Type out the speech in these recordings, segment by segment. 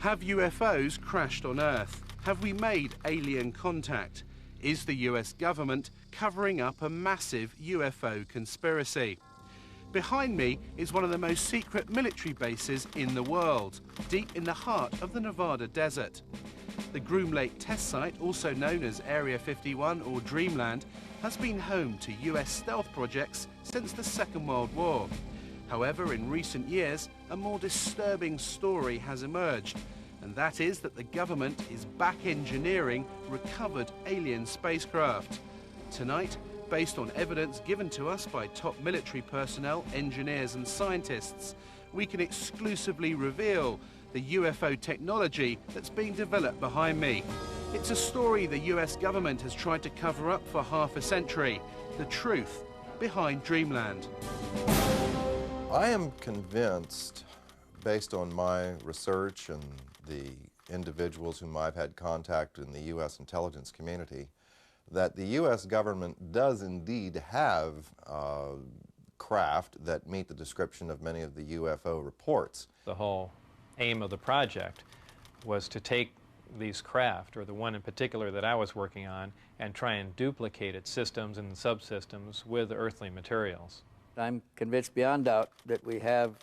Have UFOs crashed on Earth? Have we made alien contact? Is the US government covering up a massive UFO conspiracy? Behind me is one of the most secret military bases in the world, deep in the heart of the Nevada desert. The Groom Lake test site, also known as Area 51 or Dreamland, has been home to US stealth projects since the Second World War. However, in recent years, a more disturbing story has emerged, and that is that the government is back engineering recovered alien spacecraft. Tonight, based on evidence given to us by top military personnel, engineers and scientists, we can exclusively reveal the UFO technology that's being developed behind me. It's a story the US government has tried to cover up for half a century. The truth behind Dreamland. I am convinced, based on my research and the individuals whom I've had contact in the US intelligence community, that the US government does indeed have craft that meet the description of many of the UFO reports. The whole aim of the project was to take these craft, or the one in particular that I was working on, and try and duplicate its systems and subsystems with earthly materials. I'm convinced beyond doubt that we have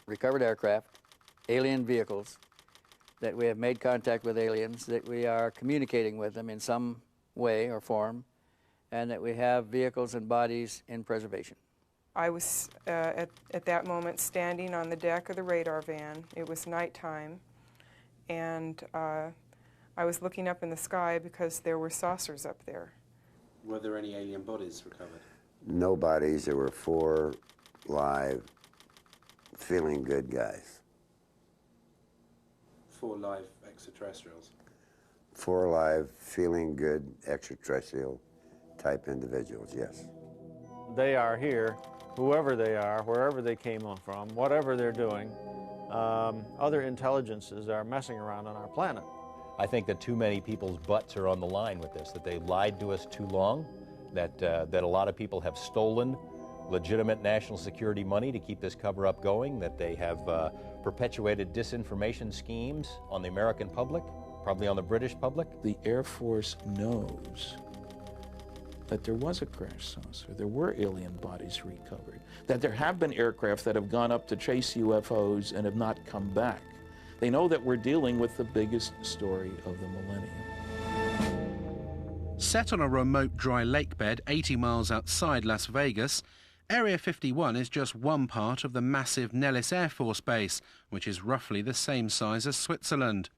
recovered aircraft, alien vehicles, that we have made contact with aliens, that we are communicating with them in some way or form, and that we have vehicles and bodies in preservation. I was at that moment standing on the deck of the radar van. It was nighttime, and I was looking up in the sky because there were saucers up there. Were there any alien bodies recovered? No bodies. There were 4 live, feeling good guys. 4 live extraterrestrials? 4 live, feeling good extraterrestrial type individuals, yes. They are here, whoever they are, wherever they came from, whatever they're doing. Other intelligences are messing around on our planet. I think that too many people's butts are on the line with this, that they lied to us too long, that a lot of people have stolen legitimate national security money to keep this cover-up going, that they have perpetuated disinformation schemes on the American public, probably on the British public. The Air Force knows that there was a crash saucer, there were alien bodies recovered, that there have been aircraft that have gone up to chase UFOs and have not come back. They know that we're dealing with the biggest story of the millennium. Set on a remote dry lake bed 80 miles outside Las Vegas, Area 51 is just one part of the massive Nellis Air Force Base, which is roughly the same size as Switzerland.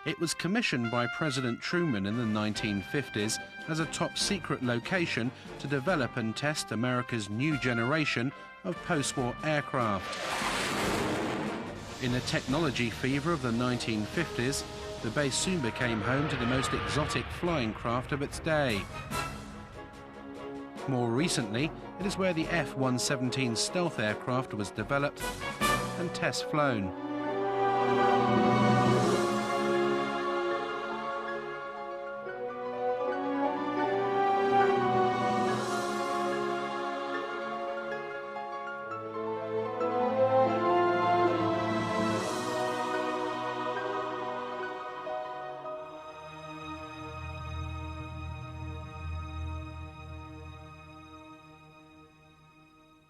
It was commissioned by President Truman in the 1950s as a top-secret location to develop and test America's new generation of post-war aircraft. In the technology fever of the 1950s, the base soon became home to the most exotic flying craft of its day. More recently, it is where the F-117 stealth aircraft was developed and test flown.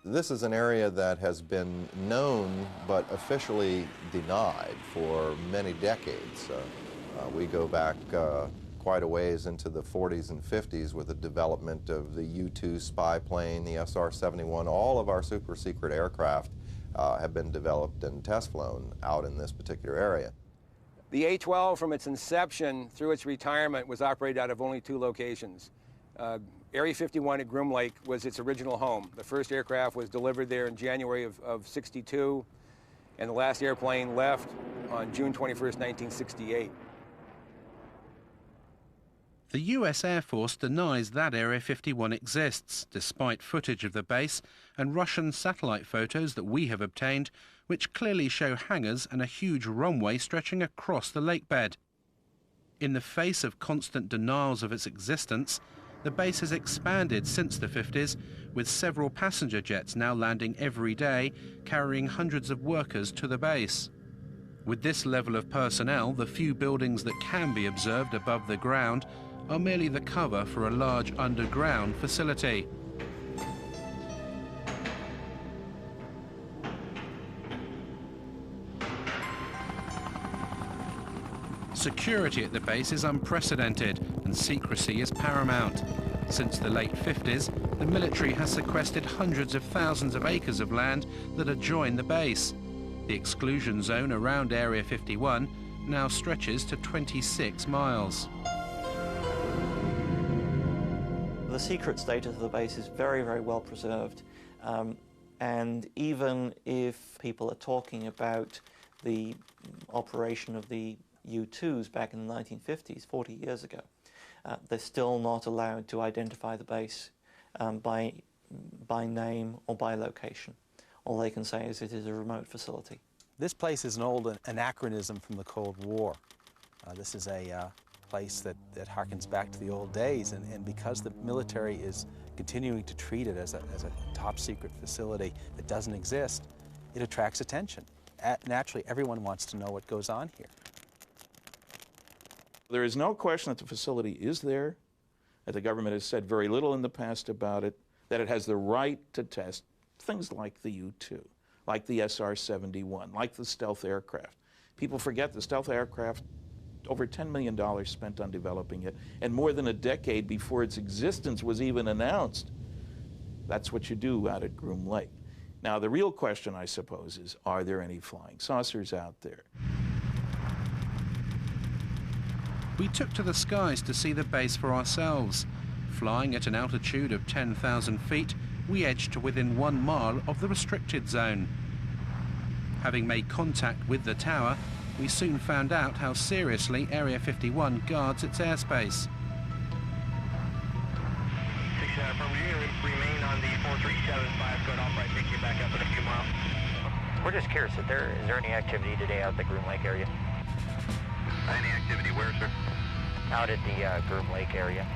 This is an area that has been known but officially denied for many decades. We go back quite a ways into the 40s and 50s with the development of the U-2 spy plane, the SR-71. All of our super secret aircraft have been developed and test flown out in this particular area. The A-12 from its inception through its retirement was operated out of only 2 locations. Area 51 at Groom Lake was its original home. The first aircraft was delivered there in January of '62, and the last airplane left on June 21st, 1968. The US Air Force denies that Area 51 exists, despite footage of the base and Russian satellite photos that we have obtained, which clearly show hangars and a huge runway stretching across the lake bed. In the face of constant denials of its existence, the base has expanded since the 50s, with several passenger jets now landing every day, carrying hundreds of workers to the base. With this level of personnel, the few buildings that can be observed above the ground are merely the cover for a large underground facility. Security at the base is unprecedented and secrecy is paramount. Since the late 50s, the military has sequestered hundreds of thousands of acres of land that adjoin the base. The exclusion zone around Area 51 now stretches to 26 miles. The secret status of the base is very, very well preserved. And even if people are talking about the operation of the U-2s back in the 1950s, 40 years ago, they're still not allowed to identify the base by name or by location. All they can say is it is a remote facility. This place is an old anachronism from the Cold War. This is a place that harkens back to the old days, and because the military is continuing to treat it as a top secret facility that doesn't exist, it attracts attention. Naturally, everyone wants to know what goes on here. There is no question that the facility is there, that the government has said very little in the past about it, that it has the right to test things like the U-2, like the SR-71, like the stealth aircraft. People forget the stealth aircraft, over $10 million spent on developing it, and more than a decade before its existence was even announced. That's what you do out at Groom Lake. Now, the real question, I suppose, is, are there any flying saucers out there? We took to the skies to see the base for ourselves. Flying at an altitude of 10,000 feet, we edged to within 1 mile of the restricted zone. Having made contact with the tower, we soon found out how seriously Area 51 guards its airspace. Remain on the 4375, good off right, take you back up in a few miles. We're just curious, is there any activity today out at the Groom Lake area? Any activity where, sir? Out at the Groom Lake area.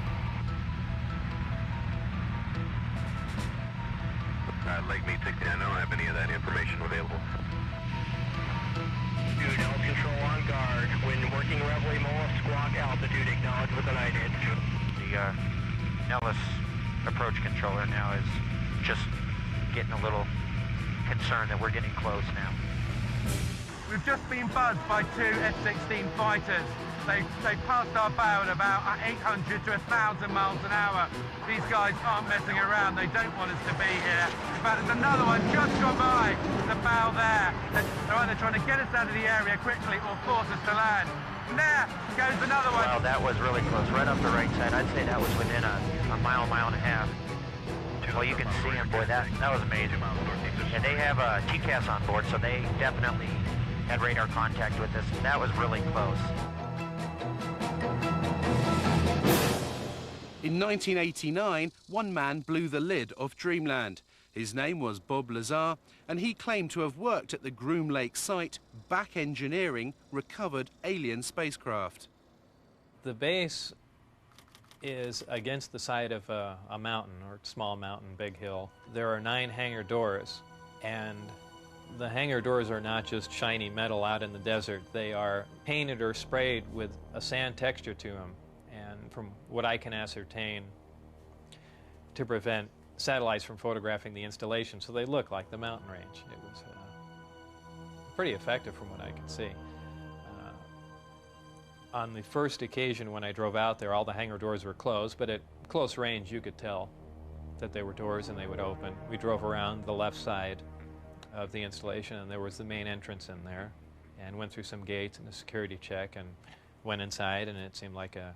Lake Mead 60, I don't have any of that information available. Dude, L control on guard. When working Reveille Mola squawk altitude, acknowledge with an IDID. The Nellis approach controller now is just getting a little concerned that we're getting close now. We've just been buzzed by 2 F-16 fighters. They passed our bow at about 800 to 1,000 miles an hour. These guys aren't messing around. They don't want us to be here. In fact, there's another one just gone by the bow there. They're either trying to get us out of the area quickly or force us to land. And there goes another one. Well, that was really close, right off the right side. I'd say that was within a mile and a half. Well, you can see them, boy, that was amazing. And they have TCAS on board, so they definitely had radar contact with us. That was really close. In 1989, one man blew the lid off Dreamland. His name was Bob Lazar, and he claimed to have worked at the Groom Lake site, back engineering recovered alien spacecraft. The base is against the side of a mountain, or small mountain, big hill. There are 9 hangar doors, and the hangar doors are not just shiny metal out in the desert. They are painted or sprayed with a sand texture to them, and from what I can ascertain, to prevent satellites from photographing the installation, so they look like the mountain range. It was pretty effective from what I could see. On the first occasion when I drove out there, all the hangar doors were closed, but at close range you could tell that they were doors and they would open. We drove around the left side of the installation, and there was the main entrance in there, and went through some gates and a security check and went inside, and it seemed like a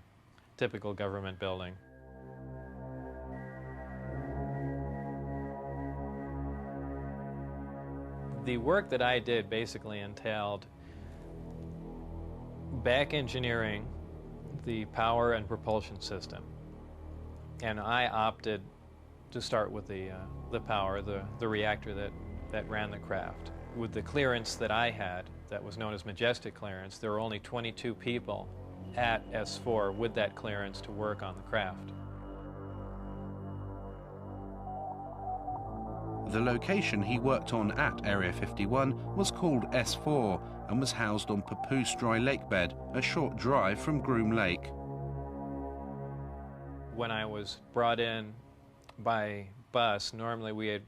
typical government building. The work that I did basically entailed back engineering the power and propulsion system, and I opted to start with the power, the reactor that ran the craft. With the clearance that I had, that was known as Majestic clearance, there were only 22 people at S4 with that clearance to work on the craft. The location he worked on at Area 51 was called S4 and was housed on Papoose Dry Lake Bed, a short drive from Groom Lake. When I was brought in by bus, normally we had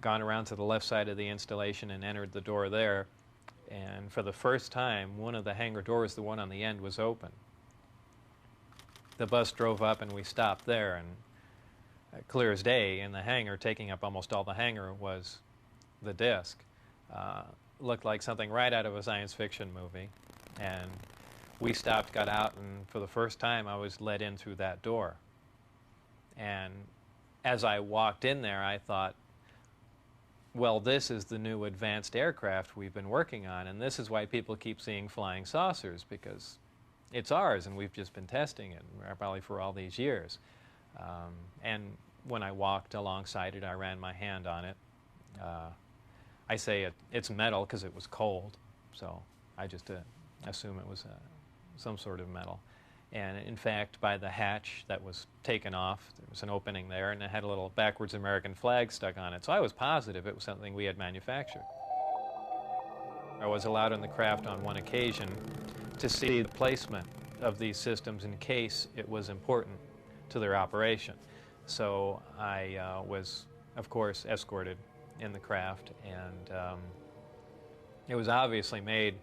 gone around to the left side of the installation and entered the door there. And for the first time, one of the hangar doors, the one on the end, was open. The bus drove up and we stopped there, and clear as day in the hangar, taking up almost all the hangar, was the disc. Looked like something right out of a science fiction movie. And we stopped, got out, and for the first time I was let in through that door. And as I walked in there, I thought, well, this is the new advanced aircraft we've been working on, and this is why people keep seeing flying saucers, because it's ours and we've just been testing it probably for all these years. And when I walked alongside it, I ran my hand on it. I say it's metal because it was cold, so I just assume it was some sort of metal. And in fact, by the hatch that was taken off, there was an opening there, and it had a little backwards American flag stuck on it. So I was positive it was something we had manufactured. I was allowed on the craft on one occasion to see the placement of these systems in case it was important to their operation. So I was, of course, escorted in the craft, and it was obviously made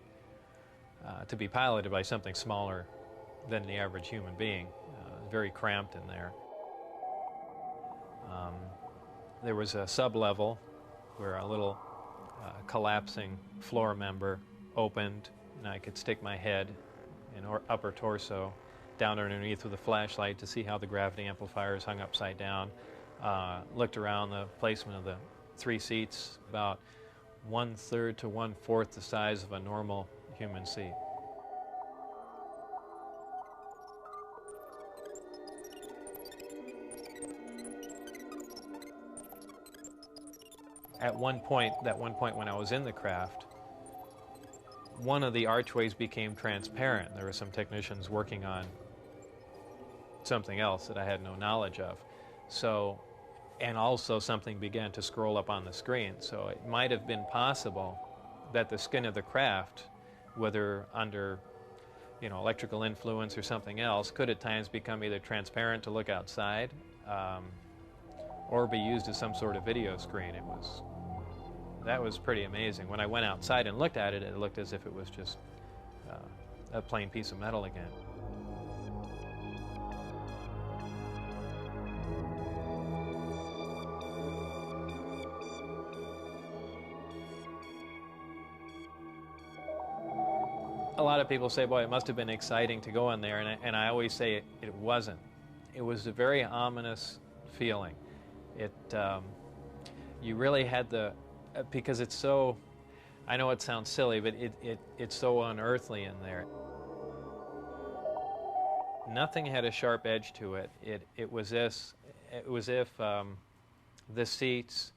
to be piloted by something smaller than the average human being. Very cramped in there. There was a sub-level where a little collapsing floor member opened, and I could stick my head and upper torso down underneath with a flashlight to see how the gravity amplifiers hung upside down. Looked around the placement of the 3 seats, about 1/3 to 1/4 the size of a normal human seat. At one point when I was in the craft, one of the archways became transparent. There were some technicians working on something else that I had no knowledge of. So, and also something began to scroll up on the screen. So it might have been possible that the skin of the craft, whether under electrical influence or something else, could at times become either transparent to look outside, or be used as some sort of video screen. That was pretty amazing. When I went outside and looked at it, it looked as if it was just a plain piece of metal again. A lot of people say, boy, it must have been exciting to go in there, and I always say it wasn't. It was a very ominous feeling. You really had because it's so, I know it sounds silly, but it's so unearthly in there. Nothing had a sharp edge to it. It was if the seats,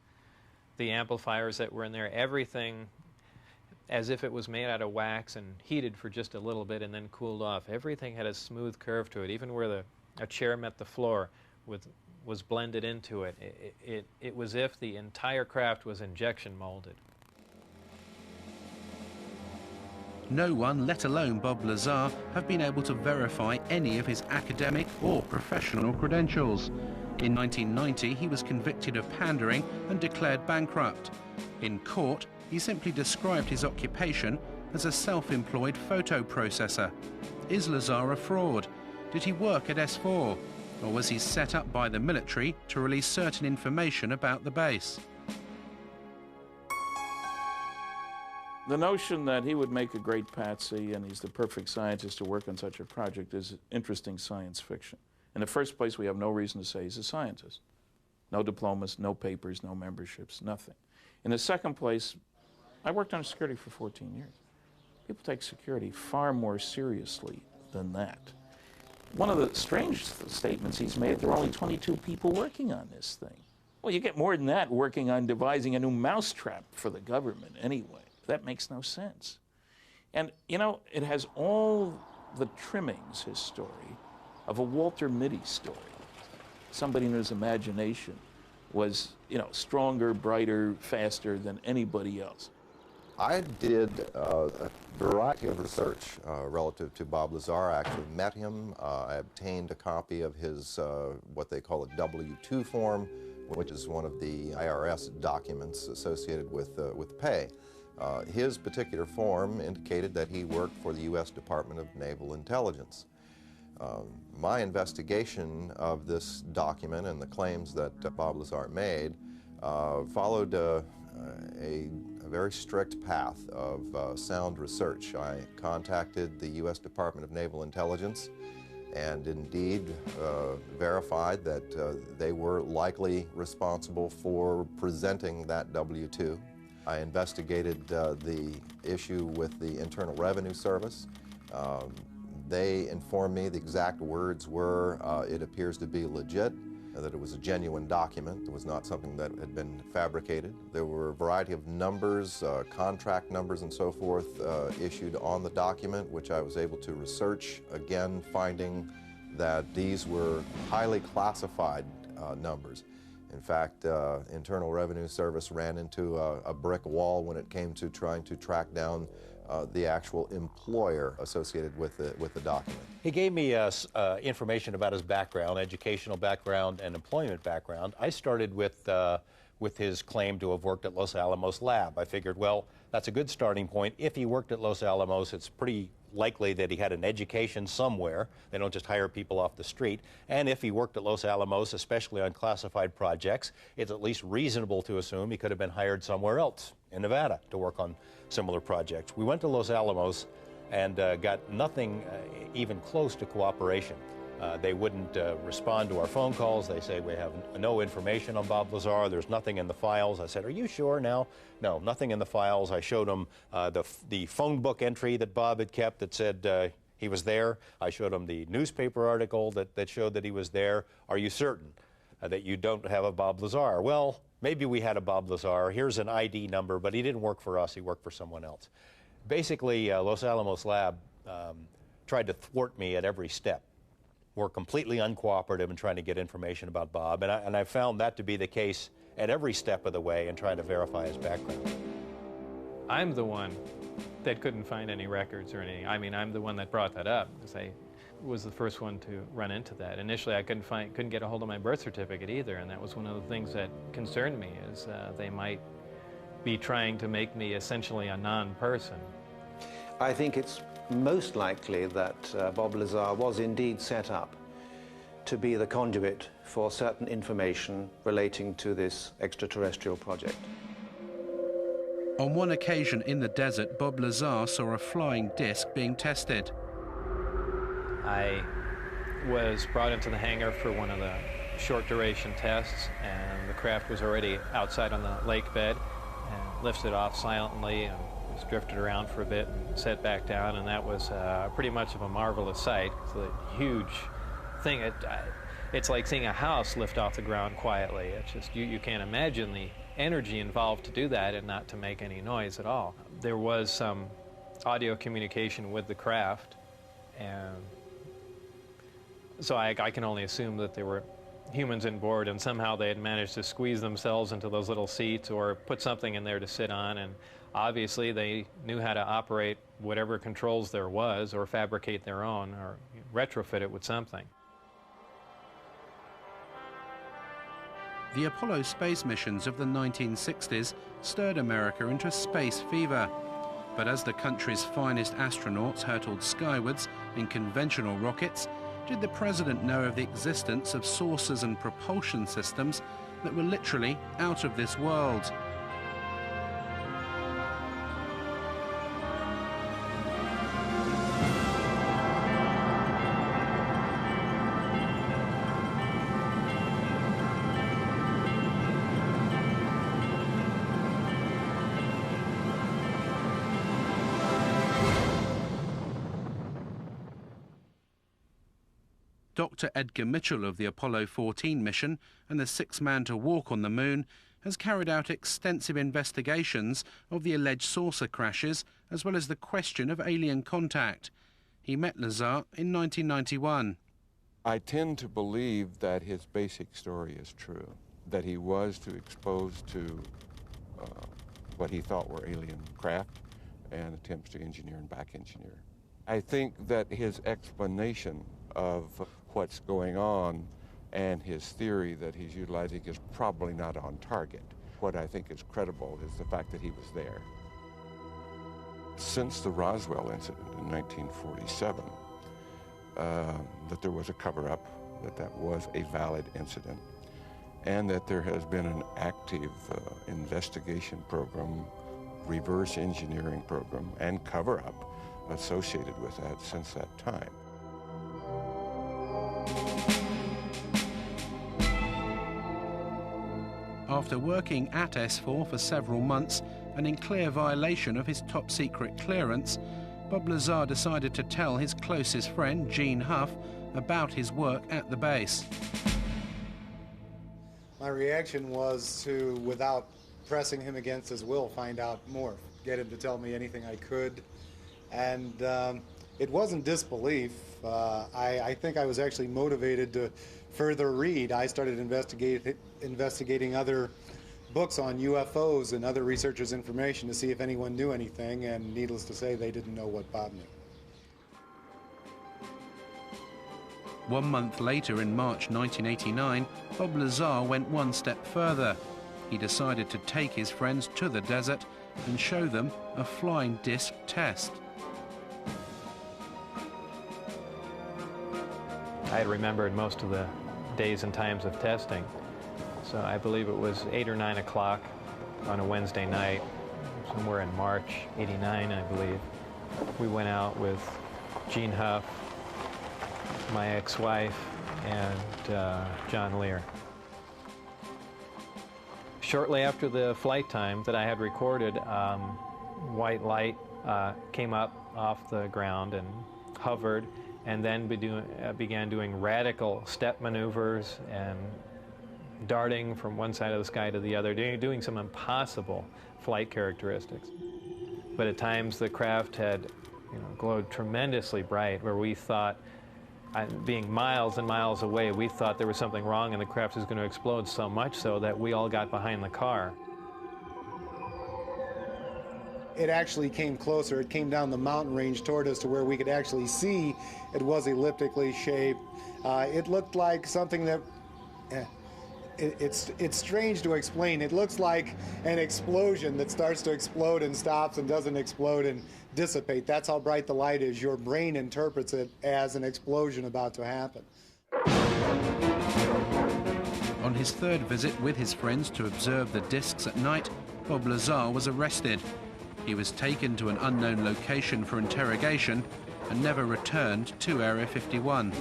the amplifiers that were in there, everything, as if it was made out of wax and heated for just a little bit and then cooled off. Everything had a smooth curve to it, even where a chair met the floor was blended into it. It was if the entire craft was injection molded. No one, let alone Bob Lazar, have been able to verify any of his academic or professional credentials. In 1990, he was convicted of pandering and declared bankrupt. In court, he simply described his occupation as a self-employed photo processor. Is Lazar a fraud? Did he work at S4? Or was he set up by the military to release certain information about the base? The notion that he would make a great patsy and he's the perfect scientist to work on such a project is interesting science fiction. In the first place, we have no reason to say he's a scientist. No diplomas, no papers, no memberships, nothing. In the second place, I worked on security for 14 years. People take security far more seriously than that. One of the strange statements he's made, there are only 22 people working on this thing. Well, you get more than that working on devising a new mousetrap for the government anyway. That makes no sense. And, it has all the trimmings, his story, of a Walter Mitty story. Somebody in his imagination was, you know, stronger, brighter, faster than anybody else. I did a variety of research relative to Bob Lazar. I actually met him. I obtained a copy of his, what they call a W-2 form, which is one of the IRS documents associated with pay. His particular form indicated that he worked for the U.S. Department of Naval Intelligence. My investigation of this document and the claims that Bob Lazar made followed a very strict path of sound research. I contacted the U.S. Department of Naval Intelligence and indeed verified that they were likely responsible for presenting that W-2. I investigated the issue with the Internal Revenue Service. They informed me the exact words were, it appears to be legit, that it was a genuine document. It was not something that had been fabricated. There were a variety of numbers, contract numbers and so forth, issued on the document, which I was able to research, again finding that these were highly classified numbers. In fact, Internal Revenue Service ran into a brick wall when it came to trying to track down the actual employer associated with the document. He gave me information about his background, educational background and employment background. I started with his claim to have worked at Los Alamos Lab. I figured, well, that's a good starting point. If he worked at Los Alamos, it's pretty likely that he had an education somewhere. They don't just hire people off the street. And if he worked at Los Alamos, especially on classified projects, it's at least reasonable to assume he could have been hired somewhere else in Nevada to work on similar projects. We went to Los Alamos and got nothing even close to cooperation. They wouldn't respond to our phone calls. They say, we have no information on Bob Lazar. There's nothing in the files. I said, are you sure now? No, nothing in the files. I showed them the phone book entry that Bob had kept that said he was there. I showed him the newspaper article that showed that he was there. Are you certain that you don't have a Bob Lazar? Well, maybe we had a Bob Lazar. Here's an ID number, but he didn't work for us. He worked for someone else. Basically, Los Alamos Lab tried to thwart me at every step. Were completely uncooperative in trying to get information about Bob, and I found that to be the case at every step of the way in trying to verify his background. I'm the one that couldn't find any records or anything. I mean, I'm the one that brought that up, because I was the first one to run into that. Initially, I couldn't get a hold of my birth certificate either, and that was one of the things that concerned me, is they might be trying to make me essentially a non-person. I think it's most likely that Bob Lazar was indeed set up to be the conduit for certain information relating to this extraterrestrial project. On one occasion in the desert, Bob Lazar saw a flying disc being tested. I was brought into the hangar for one of the short duration tests, and the craft was already outside on the lake bed and lifted off silently and was drifted around for a bit and set back down, and that was pretty much of a marvelous sight. It's a huge thing. It's like seeing a house lift off the ground quietly. It's just, you can't imagine the energy involved to do that and not to make any noise at all. There was some audio communication with the craft, and so I can only assume that there were humans on board, and somehow they had managed to squeeze themselves into those little seats or put something in there to sit on, and obviously they knew how to operate whatever controls there was, or fabricate their own, or retrofit it with something. The Apollo space missions of the 1960s stirred America into space fever. But as the country's finest astronauts hurtled skywards in conventional rockets, did the president know of the existence of sources and propulsion systems that were literally out of this world? Dr. Edgar Mitchell of the Apollo 14 mission and the sixth man to walk on the moon has carried out extensive investigations of the alleged saucer crashes, as well as the question of alien contact. He met Lazar in 1991. I tend to believe that his basic story is true, that he was to expose to what he thought were alien craft and attempts to engineer and back engineer. I think that his explanation of what's going on and his theory that he's utilizing is probably not on target. What I think is credible is the fact that he was there. Since the Roswell incident in 1947, that there was a cover-up, that was a valid incident, and that there has been an active investigation program, reverse engineering program, and cover-up associated with that since that time. After working at S4 for several months and in clear violation of his top-secret clearance, Bob Lazar decided to tell his closest friend, Gene Huff, about his work at the base. My reaction was to, without pressing him against his will, find out more, get him to tell me anything I could. And it wasn't disbelief. I think I was actually motivated to further read. I started investigating other books on UFOs and other researchers' information to see if anyone knew anything, and needless to say, they didn't know what Bob knew. 1 month later, in March 1989, Bob Lazar went one step further. He decided to take his friends to the desert and show them a flying disc test. I had remembered most of the days and times of testing. So I believe it was 8 or 9 o'clock on a Wednesday night, somewhere in March '89, I believe. We went out with Gene Huff, my ex-wife, and John Lear. Shortly after the flight time that I had recorded, white light came up off the ground and hovered, and then began doing radical step maneuvers and darting from one side of the sky to the other, doing some impossible flight characteristics. But at times the craft had glowed tremendously bright, where we thought, being miles and miles away, we thought there was something wrong and the craft was going to explode, so much so that we all got behind the car. It actually came closer. It came down the mountain range toward us to where we could actually see it was elliptically shaped. It looked like something that, it's strange to explain. It looks like an explosion that starts to explode and stops and doesn't explode and dissipate. That's how bright the light is. Your brain interprets it as an explosion about to happen. On his third visit with his friends to observe the discs at night, Bob Lazar was arrested. He was taken to an unknown location for interrogation and never returned to Area 51.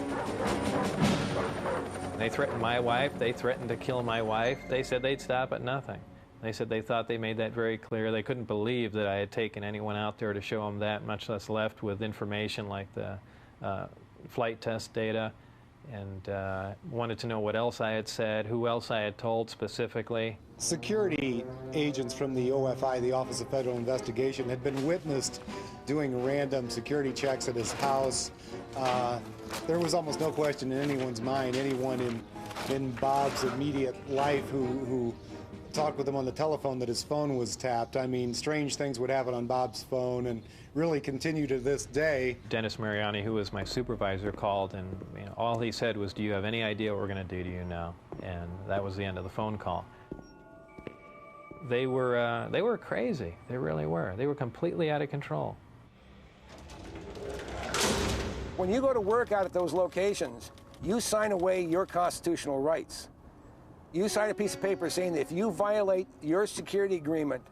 They threatened my wife. They threatened to kill my wife. They said they'd stop at nothing. They said they thought they made that very clear. They couldn't believe that I had taken anyone out there to show them that, much less left with information like the flight test data, and wanted to know what else I had said, who else I had told specifically. Security agents from the OFI, the Office of Federal Investigation, had been witnessed doing random security checks at his house. There was almost no question in anyone's mind, anyone in Bob's immediate life who talked with him on the telephone, that his phone was tapped. I mean, strange things would happen on Bob's phone and really continue to this day. Dennis Mariani, who was my supervisor, called, and all he said was, "Do you have any idea what we're going to do to you now?" And that was the end of the phone call. They were crazy. They really were. They were completely out of control. When you go to work out at those locations, you sign away your constitutional rights. You sign a piece of paper saying that if you violate your security agreement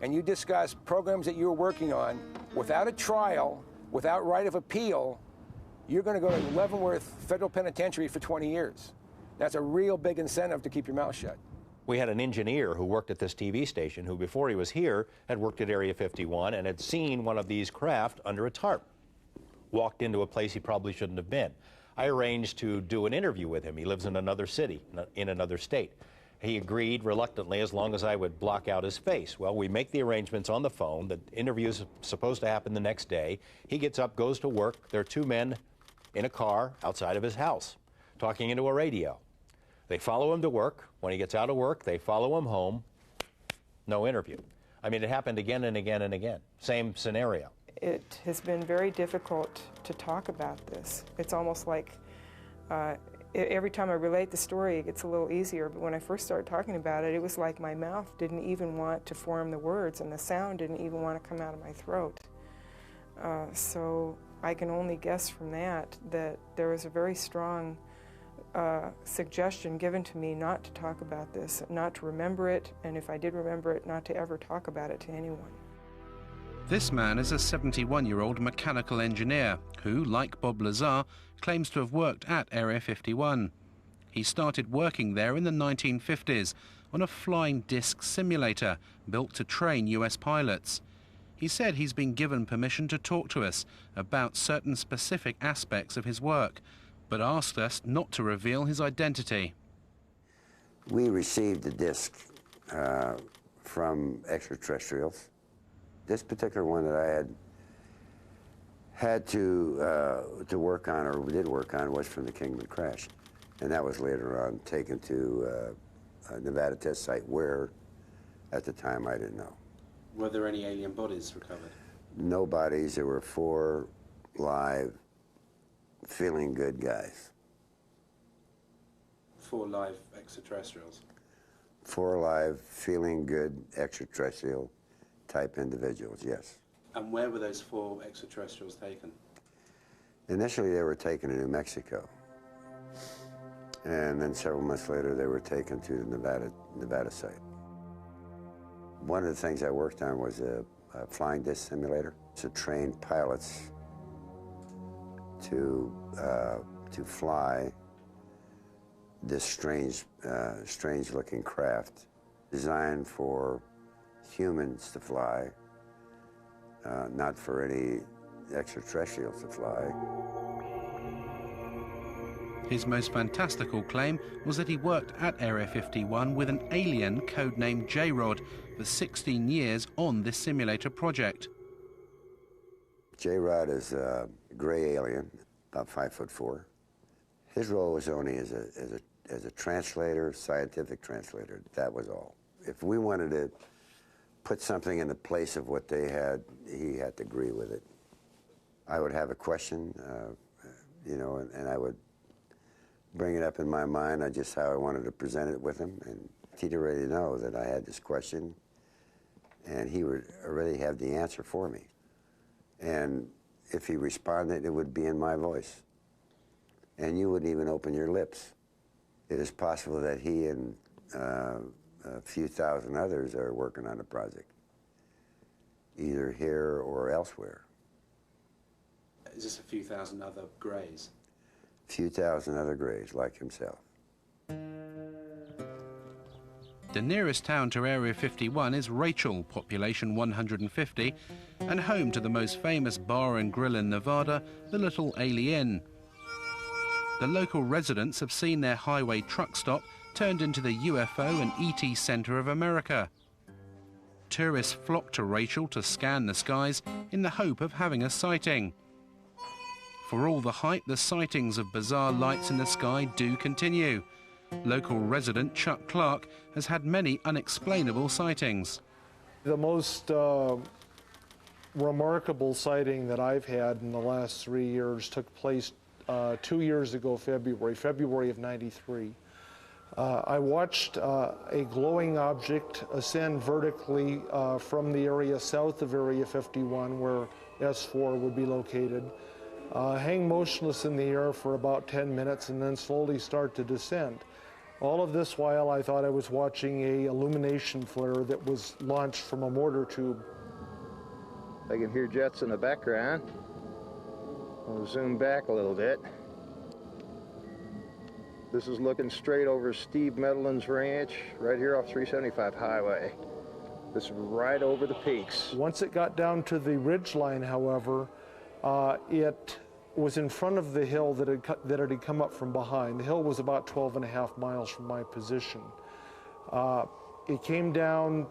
and you discuss programs that you're working on without a trial, without right of appeal, you're going to go to Leavenworth Federal Penitentiary for 20 years. That's a real big incentive to keep your mouth shut. We had an engineer who worked at this TV station who, before he was here, had worked at Area 51 and had seen one of these craft under a tarp. Walked into a place he probably shouldn't have been. I arranged to do an interview with him. He lives in another city, in another state. He agreed reluctantly as long as I would block out his face. Well, we make the arrangements on the phone. The interview is supposed to happen the next day. He gets up, goes to work. There are two men in a car outside of his house talking into a radio. They follow him to work. When he gets out of work, they follow him home. No interview. I mean, it happened again and again and again. Same scenario. It has been very difficult to talk about this. It's almost like every time I relate the story, it gets a little easier. But when I first started talking about it, it was like my mouth didn't even want to form the words, and the sound didn't even want to come out of my throat. So I can only guess from that there was a very strong suggestion given to me not to talk about this, not to remember it, and if I did remember it, not to ever talk about it to anyone. This man is a 71-year-old mechanical engineer who, like Bob Lazar, claims to have worked at Area 51. He started working there in the 1950s on a flying disc simulator built to train US pilots. He said he's been given permission to talk to us about certain specific aspects of his work, but asked us not to reveal his identity. We received a disc from extraterrestrials. This particular one that I had to work on, or did work on, was from the Kingman crash. And that was later on taken to a Nevada test site where, at the time, I didn't know. Were there any alien bodies recovered? No bodies. There were 4 live, feeling good guys. 4 live extraterrestrials? 4 live, feeling good extraterrestrial type individuals, yes. And where were those 4 extraterrestrials taken? Initially, they were taken to New Mexico. And then several months later, they were taken to the Nevada site. One of the things I worked on was a flying disc simulator to train pilots to fly this strange-looking craft designed for humans to fly, not for any extraterrestrials to fly. His most fantastical claim was that he worked at Area 51 with an alien codenamed J-Rod for 16 years on this simulator project. J-Rod is a gray alien, about 5'4". His role was only as a translator, scientific translator. That was all. If we wanted to put something in the place of what they had, he had to agree with it. I would have a question, you know, and I would bring it up in my mind, just how I wanted to present it with him, and he'd already know that I had this question, and he would already have the answer for me. And if he responded, it would be in my voice, and you wouldn't even open your lips. It is possible that he and a few thousand others are working on the project, either here or elsewhere. Is this a few thousand other greys? Few thousand other greys like himself. The nearest town to Area 51 is Rachel, population 150, and home to the most famous bar and grill in Nevada, the Little Alien. The local residents have seen their highway truck stop turned into the UFO and ET Center of America. Tourists flock to Rachel to scan the skies in the hope of having a sighting. For all the hype, the sightings of bizarre lights in the sky do continue. Local resident Chuck Clark has had many unexplainable sightings. The most remarkable sighting that I've had in the last 3 years took place 2 years ago, February of '93. I watched a glowing object ascend vertically from the area south of Area 51, where S4 would be located, hang motionless in the air for about 10 minutes and then slowly start to descend. All of this while I thought I was watching a illumination flare that was launched from a mortar tube. I can hear jets in the background. I'll zoom back a little bit. This is looking straight over Steve Medelin's ranch, right here off 375 highway. This is right over the peaks. Once it got down to the ridge line, however, it was in front of the hill that it had come up from behind. The hill was about 12.5 miles from my position. It came down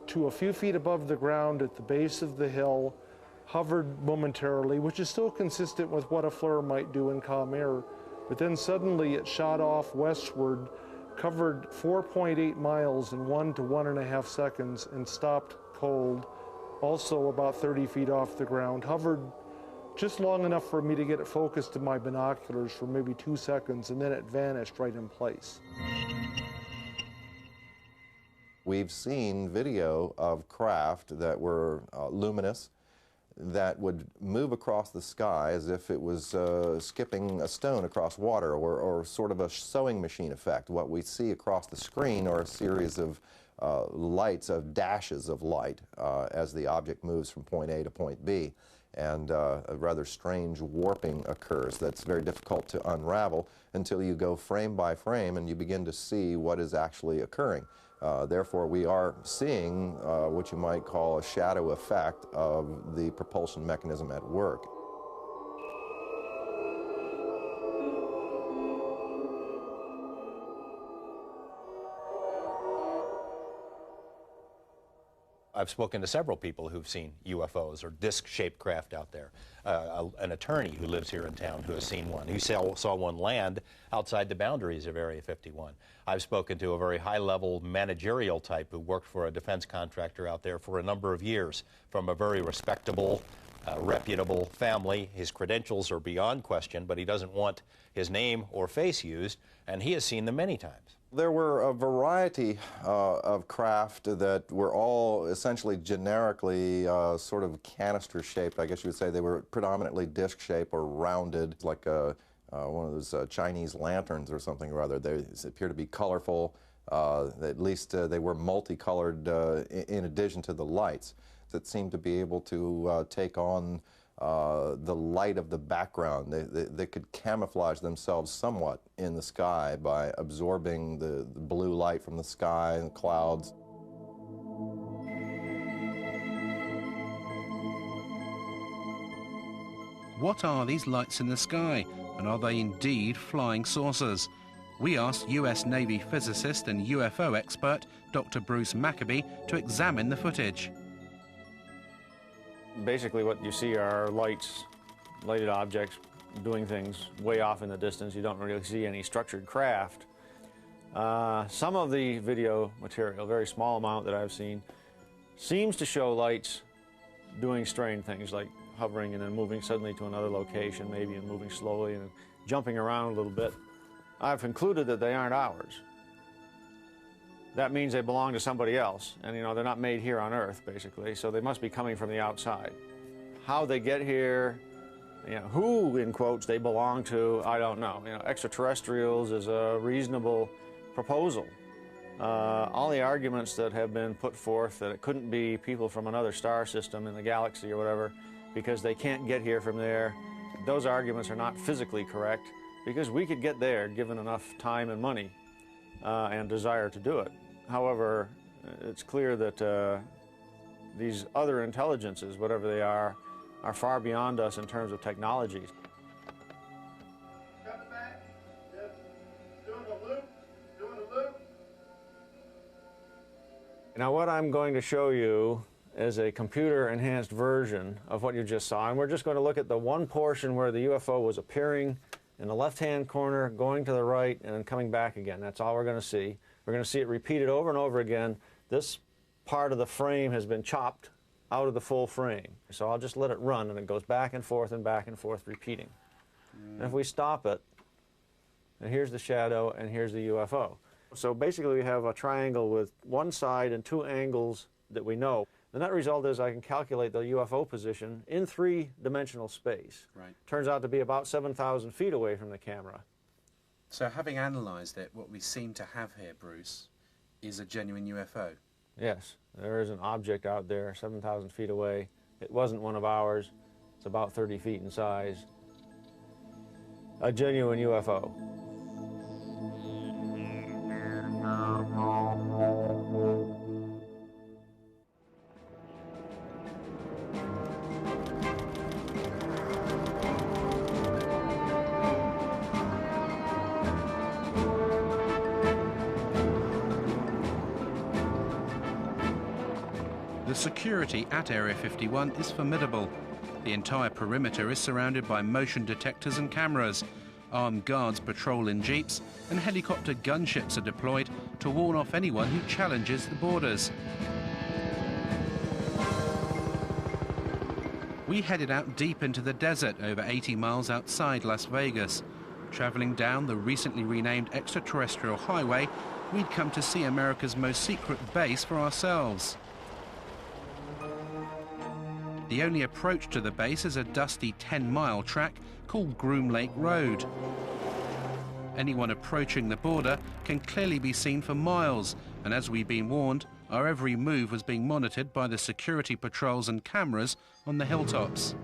to a few feet above the ground at the base of the hill, hovered momentarily, which is still consistent with what a flare might do in calm air, but then suddenly it shot off westward, covered 4.8 miles in 1 to 1.5 seconds, and stopped cold, also about 30 feet off the ground, hovered just long enough for me to get it focused in my binoculars for maybe 2 seconds, and then it vanished right in place. We've seen video of craft that were luminous, that would move across the sky as if it was skipping a stone across water, or sort of a sewing machine effect. What we see across the screen are a series of lights, of dashes of light, as the object moves from point A to point B. And a rather strange warping occurs that's very difficult to unravel until you go frame by frame and you begin to see what is actually occurring. Therefore, we are seeing what you might call a shadow effect of the propulsion mechanism at work. I've spoken to several people who've seen UFOs or disc-shaped craft out there. An attorney who lives here in town who has seen one. He saw one land outside the boundaries of Area 51. I've spoken to a very high-level managerial type who worked for a defense contractor out there for a number of years, from a very respectable, reputable family. His credentials are beyond question, but he doesn't want his name or face used, and he has seen them many times. There were a variety of craft that were all essentially generically sort of canister-shaped, I guess you would say. They were predominantly disc-shaped or rounded, like one of those Chinese lanterns or something or other. They appear to be colorful. At least they were multicolored in addition to the lights that seemed to be able to take on the light of the background. They could camouflage themselves somewhat in the sky by absorbing the blue light from the sky and the clouds. What are these lights in the sky, and are they indeed flying saucers? We asked US Navy physicist and UFO expert Dr. Bruce Maccabee to examine the footage. Basically what you see are lighted objects doing things way off in the distance. You don't really see any structured craft. Some of the video material, a very small amount that I've seen, seems to show lights doing strange things like hovering and then moving suddenly to another location, maybe, and moving slowly and jumping around a little bit. I've concluded that they aren't ours. That means they belong to somebody else, and they're not made here on Earth, basically, so they must be coming from the outside. How they get here, who, in quotes, they belong to, I don't know. Extraterrestrials is a reasonable proposal. All the arguments that have been put forth that it couldn't be people from another star system in the galaxy or whatever because they can't get here from there, those arguments are not physically correct, because we could get there given enough time and money and desire to do it. However, it's clear that these other intelligences, whatever they are far beyond us in terms of technologies. Now what I'm going to show you is a computer-enhanced version of what you just saw, and we're just going to look at the one portion where the UFO was appearing in the left-hand corner, going to the right, and then coming back again. That's all we're going to see. We're going to see it repeated over and over again. This part of the frame has been chopped out of the full frame. So I'll just let it run, and it goes back and forth, repeating. And if we stop it, and here's the shadow, and here's the UFO. So basically we have a triangle with one side and two angles that we know. The net result is I can calculate the UFO position in three-dimensional space. Right. Turns out to be about 7,000 feet away from the camera. So having analysed it, what we seem to have here, Bruce, is a genuine UFO. Yes, there is an object out there 7,000 feet away. It wasn't one of ours. It's about 30 feet in size. A genuine UFO. The security at Area 51 is formidable. The entire perimeter is surrounded by motion detectors and cameras. Armed guards patrol in jeeps and helicopter gunships are deployed to warn off anyone who challenges the borders. We headed out deep into the desert over 80 miles outside Las Vegas. Traveling down the recently renamed extraterrestrial highway, we'd come to see America's most secret base for ourselves. The only approach to the base is a dusty 10-mile track called Groom Lake Road. Anyone approaching the border can clearly be seen for miles, and as we've been warned, our every move was being monitored by the security patrols and cameras on the hilltops.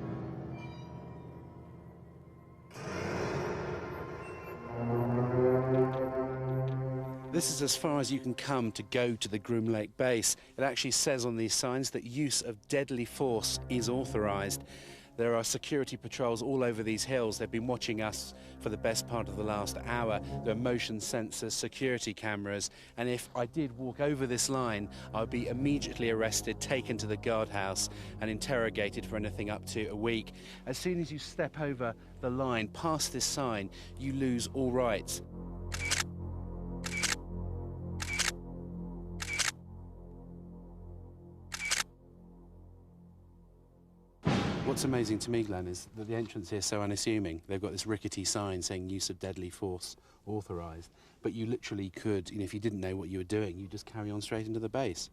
This is as far as you can come to go to the Groom Lake base. It actually says on these signs that use of deadly force is authorized. There are security patrols all over these hills. They've been watching us for the best part of the last hour. There are motion sensors, security cameras, and if I did walk over this line, I would be immediately arrested, taken to the guardhouse and interrogated for anything up to a week. As soon as you step over the line, past this sign, you lose all rights. What's amazing to me, Glenn, is that the entrance here is so unassuming. They've got this rickety sign saying use of deadly force authorised, but you literally could, if you didn't know what you were doing, you just carry on straight into the base.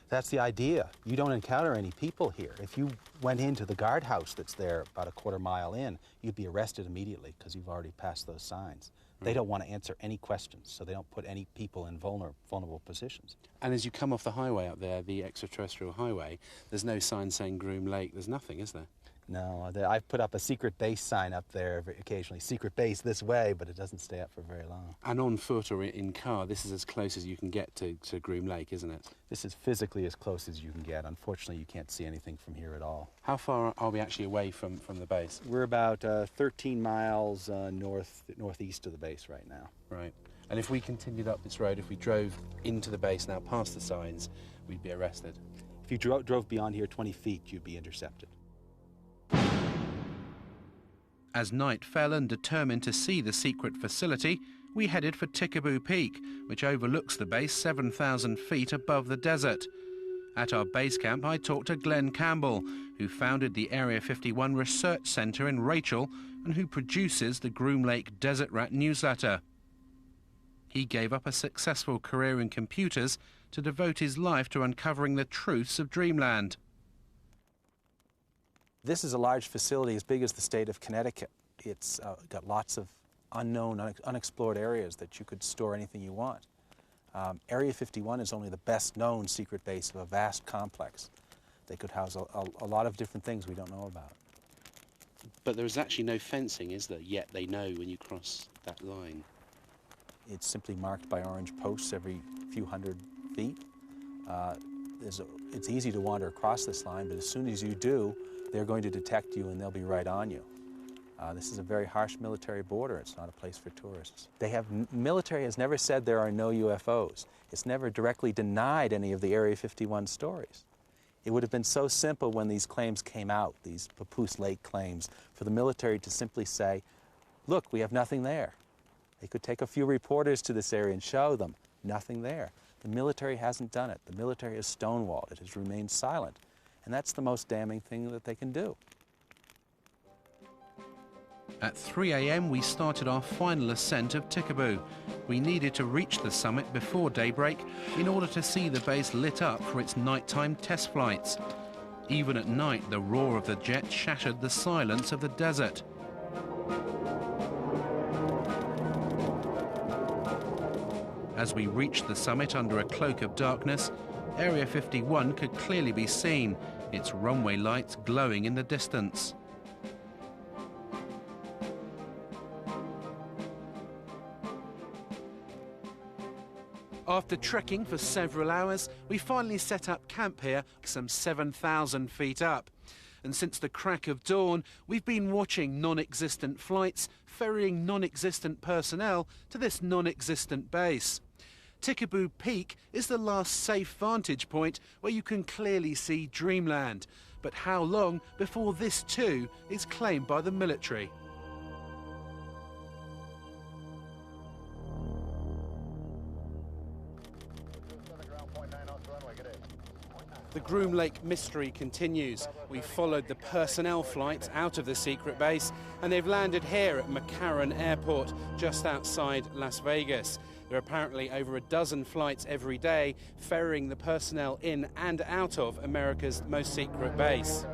That's the idea. You don't encounter any people here. If you went into the guardhouse that's there about a quarter mile in, you'd be arrested immediately because you've already passed those signs. They don't want to answer any questions, so they don't put any people in vulnerable positions. And as you come off the highway up there, the extraterrestrial highway, there's no sign saying Groom Lake. There's nothing, is there? No, I've put up a secret base sign up there occasionally. Secret base this way, but it doesn't stay up for very long. And on foot or in car, this is as close as you can get to Groom Lake, isn't it? This is physically as close as you can get. Unfortunately, you can't see anything from here at all. How far are we actually away from the base? We're about 13 miles northeast of the base right now. Right. And if we continued up this road, if we drove into the base now past the signs, we'd be arrested? If you drove beyond here 20 feet, you'd be intercepted. As night fell and determined to see the secret facility, we headed for Tikaboo Peak, which overlooks the base 7,000 feet above the desert. At our base camp, I talked to Glenn Campbell, who founded the Area 51 Research Centre in Rachel and who produces the Groom Lake Desert Rat newsletter. He gave up a successful career in computers to devote his life to uncovering the truths of Dreamland. This is a large facility as big as the state of Connecticut. It's got lots of unknown, unexplored areas that you could store anything you want. Area 51 is only the best known secret base of a vast complex. They could house a lot of different things we don't know about. But there is actually no fencing, is there? Yet they know when you cross that line. It's simply marked by orange posts every few hundred feet. It's easy to wander across this line, but as soon as you do, they're going to detect you and they'll be right on you. This is a very harsh military border. It's not a place for tourists. Military has never said there are no UFOs. It's never directly denied any of the Area 51 stories. It would have been so simple when these claims came out, these Papoose Lake claims, for the military to simply say, look, we have nothing there. They could take a few reporters to this area and show them, nothing there. The military hasn't done it. The military has stonewalled. It has remained silent. And that's the most damning thing that they can do. At 3 a.m. we started our final ascent of Tikaboo. We needed to reach the summit before daybreak in order to see the base lit up for its nighttime test flights. Even at night, the roar of the jet shattered the silence of the desert. As we reached the summit under a cloak of darkness, Area 51 could clearly be seen, its runway lights glowing in the distance. After trekking for several hours, we finally set up camp here, some 7,000 feet up. And since the crack of dawn, we've been watching non-existent flights, ferrying non-existent personnel to this non-existent base. Tikaboo Peak is the last safe vantage point where you can clearly see Dreamland. But how long before this too is claimed by the military? The Groom Lake mystery continues. We've followed the personnel flights out of the secret base, and they've landed here at McCarran Airport, just outside Las Vegas. There are apparently over a dozen flights every day, ferrying the personnel in and out of America's most secret base.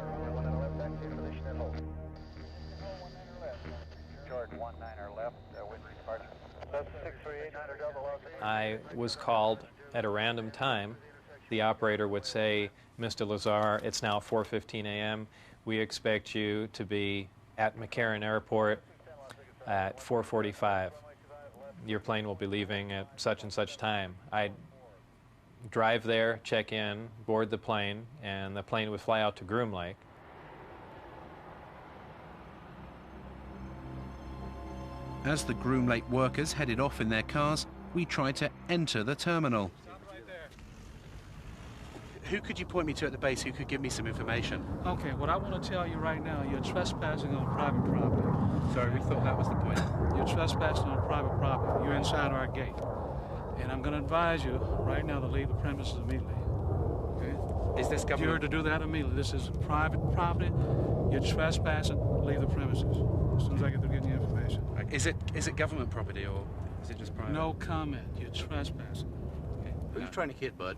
I was called at a random time. The operator would say, "Mr. Lazar, it's now 4:15 a.m. We expect you to be at McCarran Airport at 4:45. Your plane will be leaving at such and such time." I'd drive there, check in, board the plane, and the plane would fly out to Groom Lake. As the Groom Lake workers headed off in their cars, we tried to enter the terminal. Who could you point me to at the base who could give me some information? Okay, what I want to tell you right now, you're trespassing on private property. Sorry, we thought that was the point. You're trespassing on private property. You're inside our gate. And I'm going to advise you right now to leave the premises immediately. Okay? Is this government? You're to do that immediately. This is private property. You're trespassing. Leave the premises as soon as I get to getting you information. Is it government property or is it just private? No comment. You're trespassing. Okay? Who are you trying to kid, bud?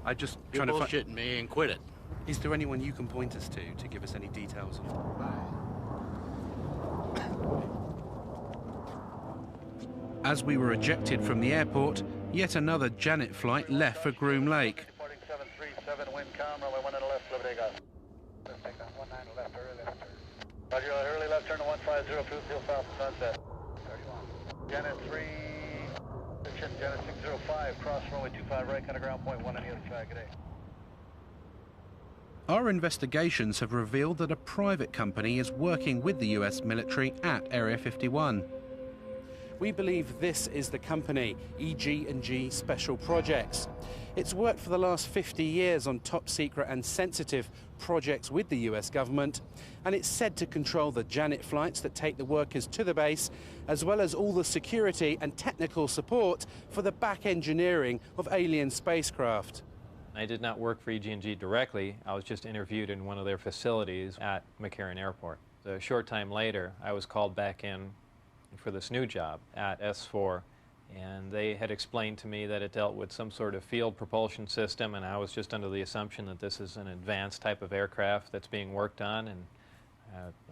I just You're trying to bullshitting me and quit it. Is there anyone you can point us to give us any details As we were ejected from the airport, yet another Janet flight left for Groom Lake. Reporting 737, wind calm, runway 1 and a left, Liberty Golf. Take that 19 left, early left turn. Roger, early left turn to 150, fuel south of sunset. 31. Janet 3, Janet 605, cross runway 25 right, kind of ground point 1 on the other side, good day. Our investigations have revealed that a private company is working with the US military at Area 51. We believe this is the company, EG&G Special Projects. It's worked for the last 50 years on top secret and sensitive projects with the US government, and it's said to control the Janet flights that take the workers to the base, as well as all the security and technical support for the back engineering of alien spacecraft. I did not work for EG&G directly. I was just interviewed in one of their facilities at McCarran Airport. A short time later, I was called back in for this new job at S4, and they had explained to me that it dealt with some sort of field propulsion system, and I was just under the assumption that this is an advanced type of aircraft that's being worked on, and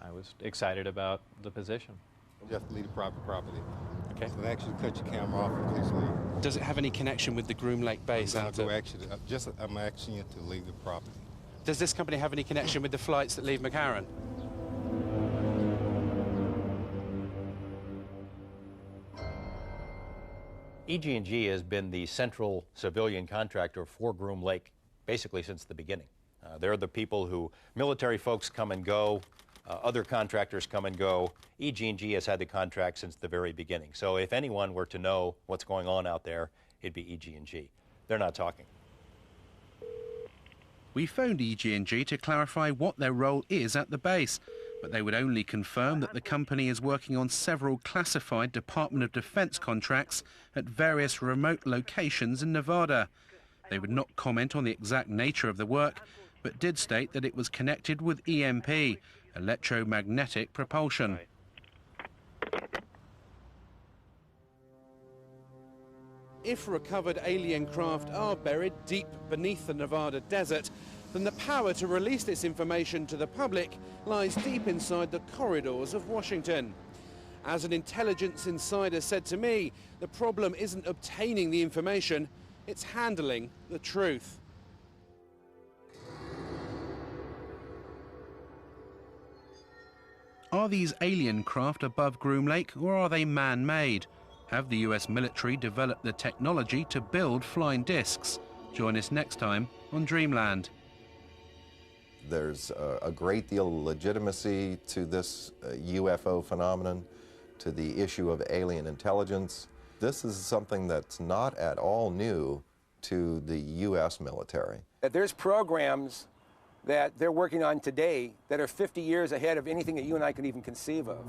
I was excited about the position. You have to leave the private property. Okay. So they actually cut your camera off and please leave. Does it have any connection with the Groom Lake base? I'm asking you to leave the property. Does this company have any connection with the flights that leave McCarran? EG&G has been the central civilian contractor for Groom Lake basically since the beginning. They're the people who military folks come and go, other contractors come and go. EG&G has had the contract since the very beginning. So if anyone were to know what's going on out there, it'd be EG&G. They're not talking. We phoned EG&G to clarify what their role is at the base, but they would only confirm that the company is working on several classified Department of Defense contracts at various remote locations in Nevada. They would not comment on the exact nature of the work, but did state that it was connected with EMP, electromagnetic propulsion. If recovered alien craft are buried deep beneath the Nevada desert, then the power to release this information to the public lies deep inside the corridors of Washington. As an intelligence insider said to me, the problem isn't obtaining the information, it's handling the truth. Are these alien craft above Groom Lake, or are they man-made? Have the US military developed the technology to build flying discs? Join us next time on Dreamland. There's a great deal of legitimacy to this UFO phenomenon, to the issue of alien intelligence. This is something that's not at all new to the US military. There's programs that they're working on today that are 50 years ahead of anything that you and I could even conceive of.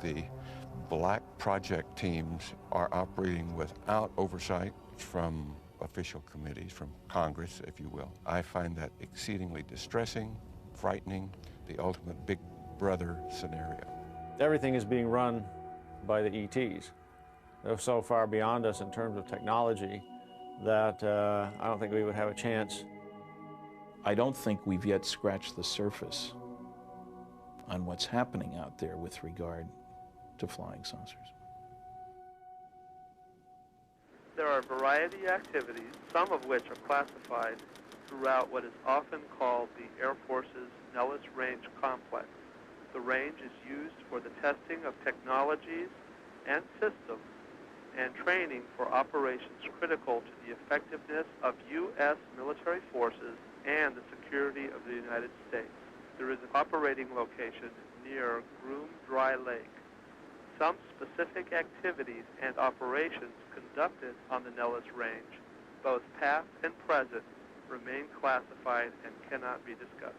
The black project teams are operating without oversight from official committees, from Congress, if you will. I find that exceedingly distressing, frightening, the ultimate big brother scenario. Everything is being run by the ETs. They're so far beyond us in terms of technology that I don't think we would have a chance. I don't think we've yet scratched the surface on what's happening out there with regard to flying saucers. There are a variety of activities, some of which are classified throughout what is often called the Air Force's Nellis Range Complex. The range is used for the testing of technologies and systems and training for operations critical to the effectiveness of U.S. military forces and the security of the United States. There is an operating location near Groom Dry Lake. Some specific activities and operations conducted on the Nellis Range, both past and present, remain classified and cannot be discussed.